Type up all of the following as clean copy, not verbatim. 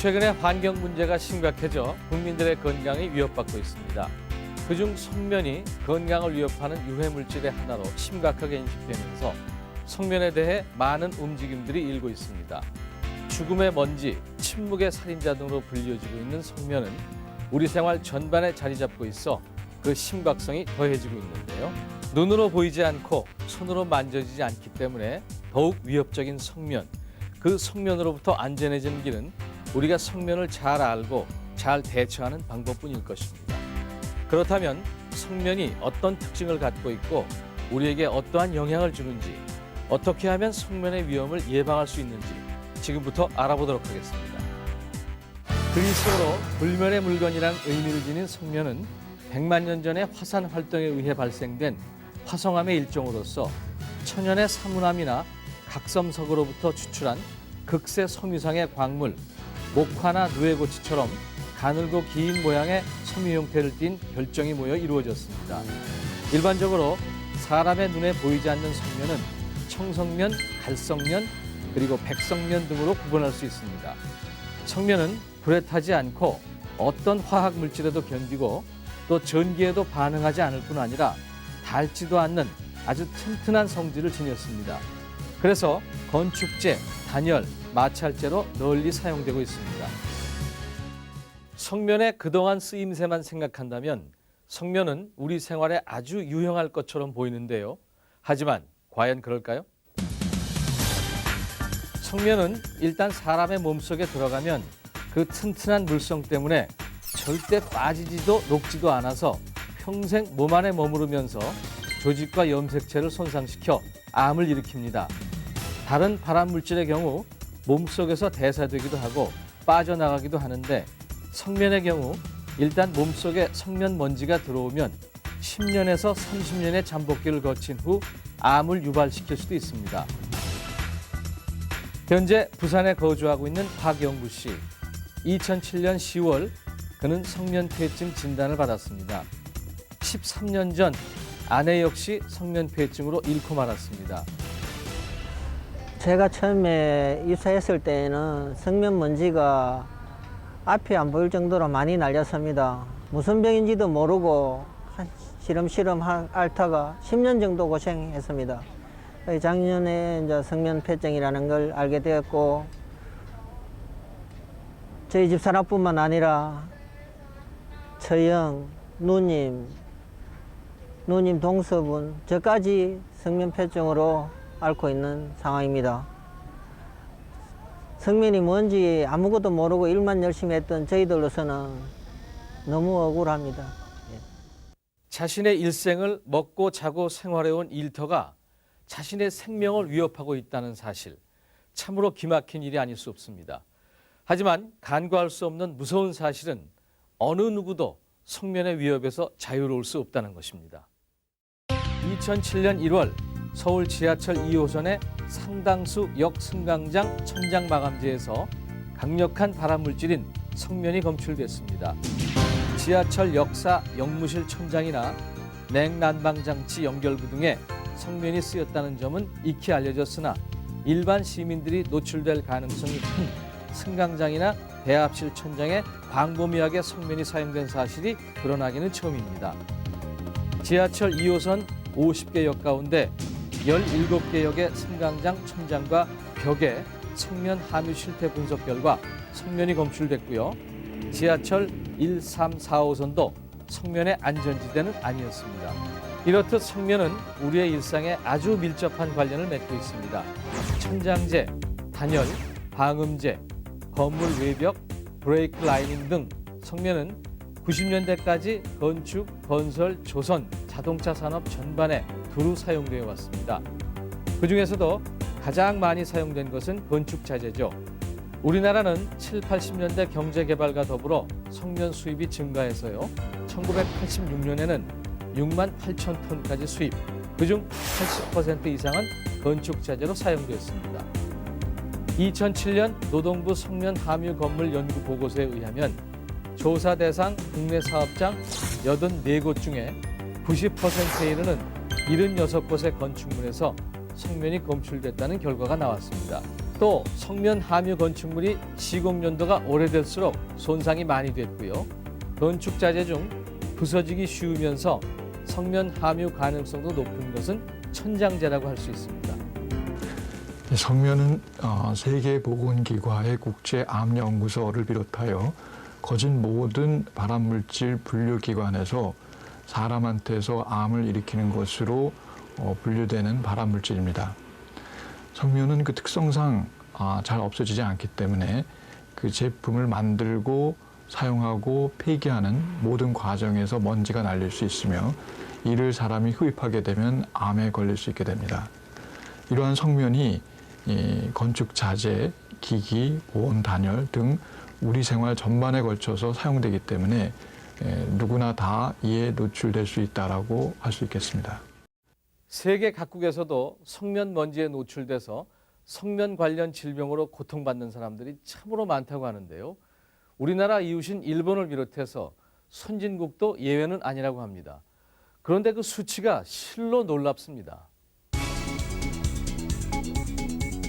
최근에 환경 문제가 심각해져 국민들의 건강이 위협받고 있습니다. 그중 석면이 건강을 위협하는 유해 물질의 하나로 심각하게 인식되면서 석면에 대해 많은 움직임들이 일고 있습니다. 죽음의 먼지, 침묵의 살인자 등으로 불려지고 있는 석면은 우리 생활 전반에 자리 잡고 있어 그 심각성이 더해지고 있는데요. 눈으로 보이지 않고 손으로 만져지지 않기 때문에 더욱 위협적인 석면. 그 석면으로부터 안전해지는 길은 우리가 석면을 잘 알고 잘 대처하는 방법뿐일 것입니다. 그렇다면 석면이 어떤 특징을 갖고 있고 우리에게 어떠한 영향을 주는지, 어떻게 하면 석면의 위험을 예방할 수 있는지 지금부터 알아보도록 하겠습니다. 그리스어로 불면의 물건이란 의미를 지닌 석면은 100만 년 전의 화산 활동에 의해 발생된 화성암의 일종으로서 천연의 사문암이나 각섬석으로부터 추출한 극세 섬유상의 광물, 목화나 누에고치처럼 가늘고 긴 모양의 섬유 형태를 띤 결정이 모여 이루어졌습니다. 일반적으로 사람의 눈에 보이지 않는 석면은 청석면, 갈석면, 그리고 백석면 등으로 구분할 수 있습니다. 석면은 불에 타지 않고 어떤 화학 물질에도 견디고 또 전기에도 반응하지 않을 뿐 아니라 닳지도 않는 아주 튼튼한 성질을 지녔습니다. 그래서 건축재, 단열, 마찰재로 널리 사용되고 있습니다. 석면의 그동안 쓰임새만 생각한다면 석면은 우리 생활에 아주 유용할 것처럼 보이는데요. 하지만 과연 그럴까요? 석면은 일단 사람의 몸속에 들어가면 그 튼튼한 물성 때문에 절대 빠지지도 녹지도 않아서 평생 몸 안에 머무르면서 조직과 염색체를 손상시켜 암을 일으킵니다. 다른 발암 물질의 경우 몸속에서 대사되기도 하고 빠져나가기도 하는데 석면의 경우 일단 몸속에 석면 먼지가 들어오면 10년에서 30년의 잠복기를 거친 후 암을 유발시킬 수도 있습니다. 현재 부산에 거주하고 있는 박영구 씨. 2007년 10월 그는 석면폐해증 진단을 받았습니다. 13년 전 아내 역시 석면폐해증으로 잃고 말았습니다. 제가 처음에 입사했을 때에는 석면 먼지가 앞이 안 보일 정도로 많이 날렸습니다. 무슨 병인지도 모르고 시름시름 앓다가 10년 정도 고생했습니다. 작년에 이제 석면폐증이라는 걸 알게 되었고, 저희 집사람뿐만 아니라 처형, 누님 동서분, 저까지 석면폐증으로 앓고 있는 상황입니다. 석면이 뭔지 아무것도 모르고 일만 열심히 했던 저희들로서는 너무 억울합니다. 자신의 일생을 먹고 자고 생활해온 일터가 자신의 생명을 위협하고 있다는 사실, 참으로 기막힌 일이 아닐 수 없습니다. 하지만 간과할 수 없는 무서운 사실은 어느 누구도 석면의 위협에서 자유로울 수 없다는 것입니다. 2007년 1월 서울 지하철 2호선의 상당수 역 승강장 천장 마감재에서 강력한 발암물질인 석면이 검출됐습니다. 지하철 역사 역무실 천장이나 냉난방장치 연결부 등에 석면이 쓰였다는 점은 익히 알려졌으나 일반 시민들이 노출될 가능성이 큰 승강장이나 대합실 천장에 광범위하게 석면이 사용된 사실이 드러나기는 처음입니다. 지하철 2호선 50개 역 가운데 17개 역의 승강장 천장과 벽에 석면 함유 실태 분석 결과 석면이 검출됐고요. 지하철 1, 3, 4호선도 석면의 안전지대는 아니었습니다. 이렇듯 석면은 우리의 일상에 아주 밀접한 관련을 맺고 있습니다. 천장재, 단열, 방음재, 건물 외벽, 브레이크 라이닝 등 석면은 90년대까지 건축, 건설, 조선, 자동차 산업 전반에 두루 사용되어 왔습니다. 그중에서도 가장 많이 사용된 것은 건축 자재죠. 우리나라는 7, 80년대 경제개발과 더불어 석면 수입이 증가해서요. 1986년에는 6만 8천 톤까지 수입, 그중 80% 이상은 건축 자재로 사용되었습니다. 2007년 노동부 석면 함유 건물 연구 보고서에 의하면 조사 대상 국내 사업장 84곳 중에 90%에 이르는 76곳의 건축물에서 석면이 검출됐다는 결과가 나왔습니다. 또 성면 함유 건축물이 시공 연도가 오래될수록 손상이 많이 됐고요. 건축 자재 중 부서지기 쉬우면서 성면 함유 가능성도 높은 것은 천장재라고 할 수 있습니다. 성면은 세계보건기구의 국제암연구소를 비롯하여 거진 모든 발암물질 분류기관에서 사람한테서 암을 일으키는 것으로 분류되는 발암물질입니다. 성면은 그 특성상 잘 없어지지 않기 때문에 그 제품을 만들고 사용하고 폐기하는 모든 과정에서 먼지가 날릴 수 있으며 이를 사람이 흡입하게 되면 암에 걸릴 수 있게 됩니다. 이러한 성면이 건축 자재, 기기, 보온 단열 등 우리 생활 전반에 걸쳐서 사용되기 때문에 누구나 다 이에 노출될 수 있다라고 할 수 있겠습니다. 세계 각국에서도 성면 먼지에 노출돼서 성면 관련 질병으로 고통받는 사람들이 참으로 많다고 하는데요. 우리나라 이웃인 일본을 비롯해서 선진국도 예외는 아니라고 합니다. 그런데 그 수치가 실로 놀랍습니다.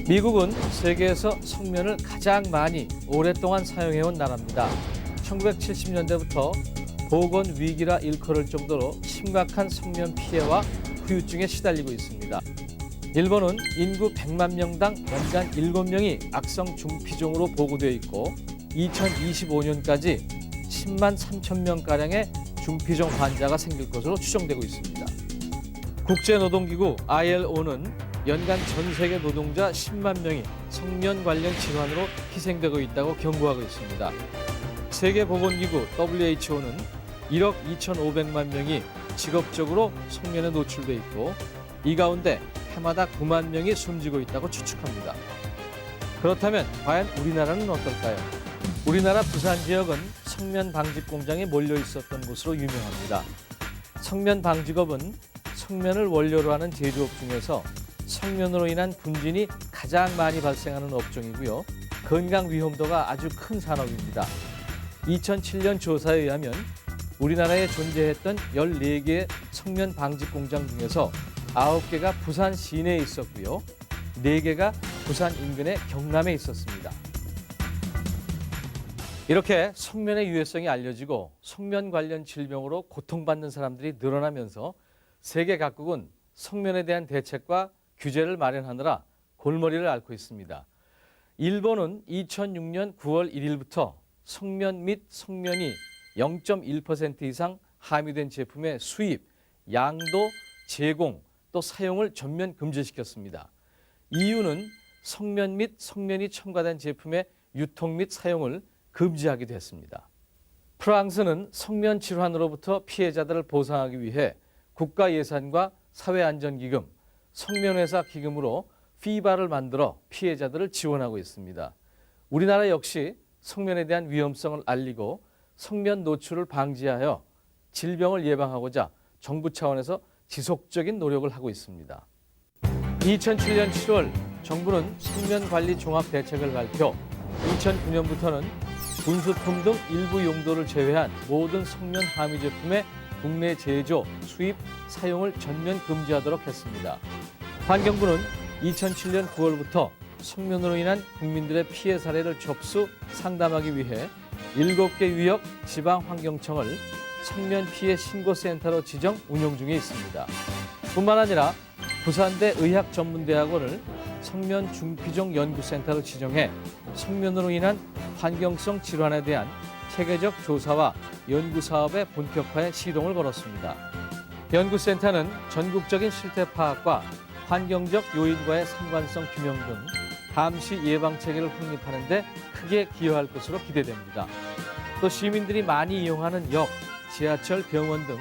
미국은 세계에서 성면을 가장 많이 오랫동안 사용해온 나라입니다. 1970년대부터 보건 위기라 일컬을 정도로 심각한 성면 피해와 후유증에 시달리고 있습니다. 일본은 인구 100만 명당 연간 7명이 악성 중피종으로 보고되어 있고 2025년까지 10만 3천 명가량의 중피종 환자가 생길 것으로 추정되고 있습니다. 국제노동기구 ILO는 연간 전 세계 노동자 10만 명이 성면 관련 질환으로 희생되고 있다고 경고하고 있습니다. 세계보건기구 WHO는 1억 2,500만 명이 직업적으로 성면에 노출돼 있고 이 가운데 해마다 9만 명이 숨지고 있다고 추측합니다. 그렇다면 과연 우리나라는 어떨까요? 우리나라 부산 지역은 성면 방직 공장이 몰려 있었던 곳으로 유명합니다. 성면 방직업은 성면을 원료로 하는 제조업 중에서 성면으로 인한 분진이 가장 많이 발생하는 업종이고요. 건강 위험도가 아주 큰 산업입니다. 2007년 조사에 의하면 우리나라에 존재했던 14개의 성면 방직 공장 중에서 9개가 부산 시내에 있었고요. 4개가 부산 인근의 경남에 있었습니다. 이렇게 성면의 유해성이 알려지고 성면 관련 질병으로 고통받는 사람들이 늘어나면서 세계 각국은 성면에 대한 대책과 규제를 마련하느라 골머리를 앓고 있습니다. 일본은 2006년 9월 1일부터 성면 및 성면이 0.1% 이상 함유된 제품의 수입, 양도, 제공, 또 사용을 전면 금지시켰습니다. EU는 성면 및 성면이 첨가된 제품의 유통 및 사용을 금지하기도 했습니다. 프랑스는 성면 질환으로부터 피해자들을 보상하기 위해 국가 예산과 사회안전기금, 성면회사 기금으로 피바를 만들어 피해자들을 지원하고 있습니다. 우리나라 역시 성면에 대한 위험성을 알리고 성면 노출을 방지하여 질병을 예방하고자 정부 차원에서 지속적인 노력을 하고 있습니다. 2007년 7월 정부는 성면 관리 종합 대책을 발표, 2009년부터는 분수품 등 일부 용도를 제외한 모든 성면 함유 제품의 국내 제조, 수입, 사용을 전면 금지하도록 했습니다. 환경부는 2007년 9월부터 성면으로 인한 국민들의 피해 사례를 접수, 상담하기 위해 7개 유역 지방환경청을 성면 피해 신고센터로 지정 운영 중에 있습니다. 뿐만 아니라 부산대 의학전문대학원을 성면 중피종 연구센터로 지정해 성면으로 인한 환경성 질환에 대한 체계적 조사와 연구 사업의 본격화에 시동을 걸었습니다. 연구센터는 전국적인 실태 파악과 환경적 요인과의 상관성 규명 등 감시 예방 체계를 확립하는 데 크게 기여할 것으로 기대됩니다. 또 시민들이 많이 이용하는 역, 지하철, 병원 등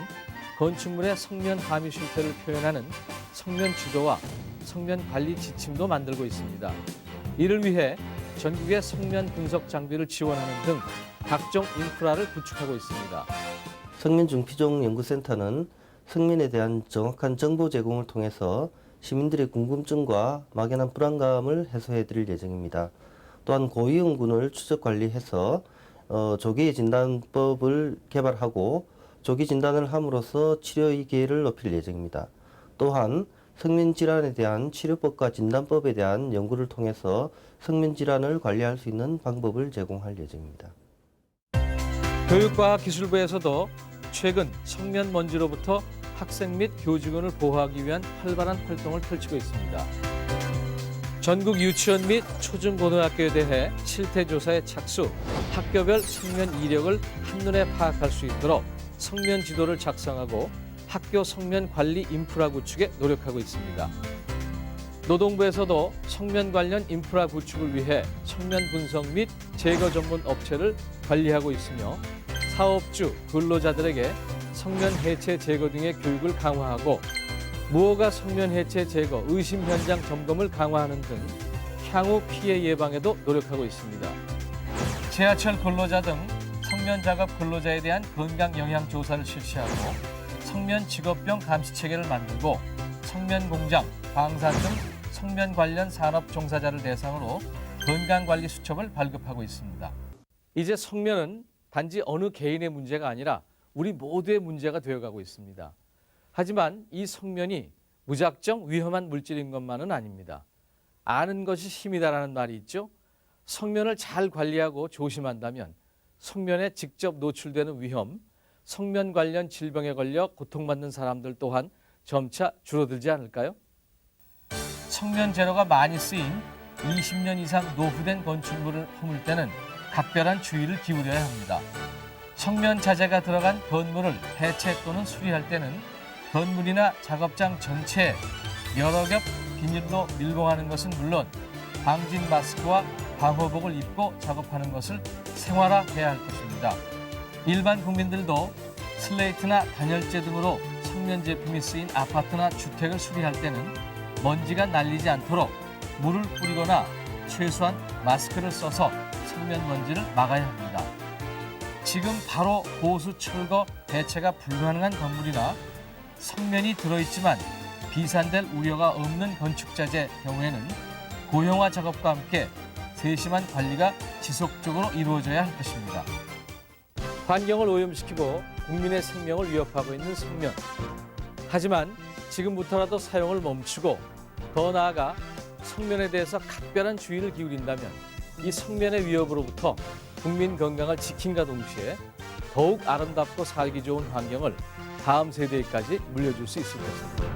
건축물의 성면 함유 실태를 표현하는 성면 지도와 성면 관리 지침도 만들고 있습니다. 이를 위해 전국의 성면 분석 장비를 지원하는 등 각종 인프라를 구축하고 있습니다. 성면 중피종 연구센터는 성면에 대한 정확한 정보 제공을 통해서 시민들의 궁금증과 막연한 불안감을 해소해 드릴 예정입니다. 또한 고위험군을 추적 관리해서 조기 진단법을 개발하고 조기 진단을 함으로써 치료의 기회를 높일 예정입니다. 또한 성면 질환에 대한 치료법과 진단법에 대한 연구를 통해서 성면 질환을 관리할 수 있는 방법을 제공할 예정입니다. 교육과학기술부에서도 최근 성면 먼지로부터 학생 및 교직원을 보호하기 위한 활발한 활동을 펼치고 있습니다. 전국 유치원 및 초중고등학교에 대해 실태조사에 착수, 학교별 성면 이력을 한눈에 파악할 수 있도록 성면 지도를 작성하고 학교 성면 관리 인프라 구축에 노력하고 있습니다. 노동부에서도 성면 관련 인프라 구축을 위해 성면 분석 및 제거 전문 업체를 관리하고 있으며 사업주, 근로자들에게 성면 해체 제거 등의 교육을 강화하고 무허가 성면 해체 제거, 의심 현장 점검을 강화하는 등 향후 피해 예방에도 노력하고 있습니다. 지하철 근로자 등 성면 작업 근로자에 대한 건강 영향 조사를 실시하고 성면 직업병 감시 체계를 만들고 성면 공장, 방산 등 성면 관련 산업 종사자를 대상으로 건강관리 수첩을 발급하고 있습니다. 이제 성면은 단지 어느 개인의 문제가 아니라 우리 모두의 문제가 되어가고 있습니다. 하지만 이 성면이 무작정 위험한 물질인 것만은 아닙니다. 아는 것이 힘이다라는 말이 있죠. 성면을 잘 관리하고 조심한다면 성면에 직접 노출되는 위험, 성면 관련 질병에 걸려 고통받는 사람들 또한 점차 줄어들지 않을까요? 성면 재료가 많이 쓰인 20년 이상 노후된 건축물을 허물 때는 각별한 주의를 기울여야 합니다. 성면 자재가 들어간 건물을 해체 또는 수리할 때는 건물이나 작업장 전체에 여러 겹 비닐로 밀봉하는 것은 물론 방진 마스크와 방호복을 입고 작업하는 것을 생활화해야 할 것입니다. 일반 국민들도 슬레이트나 단열재 등으로 성면 제품이 쓰인 아파트나 주택을 수리할 때는 먼지가 날리지 않도록 물을 뿌리거나 최소한 마스크를 써서 성면 먼지를 막아야 합니다. 지금 바로 보수 철거 대체가 불가능한 건물이나 성면이 들어있지만 비산될 우려가 없는 건축자재 경우에는 고형화 작업과 함께 세심한 관리가 지속적으로 이루어져야 할 것입니다. 환경을 오염시키고 국민의 생명을 위협하고 있는 성면. 하지만 지금부터라도 사용을 멈추고 더 나아가 성면에 대해서 각별한 주의를 기울인다면 이 성면의 위협으로부터 국민 건강을 지킴과 동시에 더욱 아름답고 살기 좋은 환경을 다음 세대까지 물려줄 수 있을 것입니다.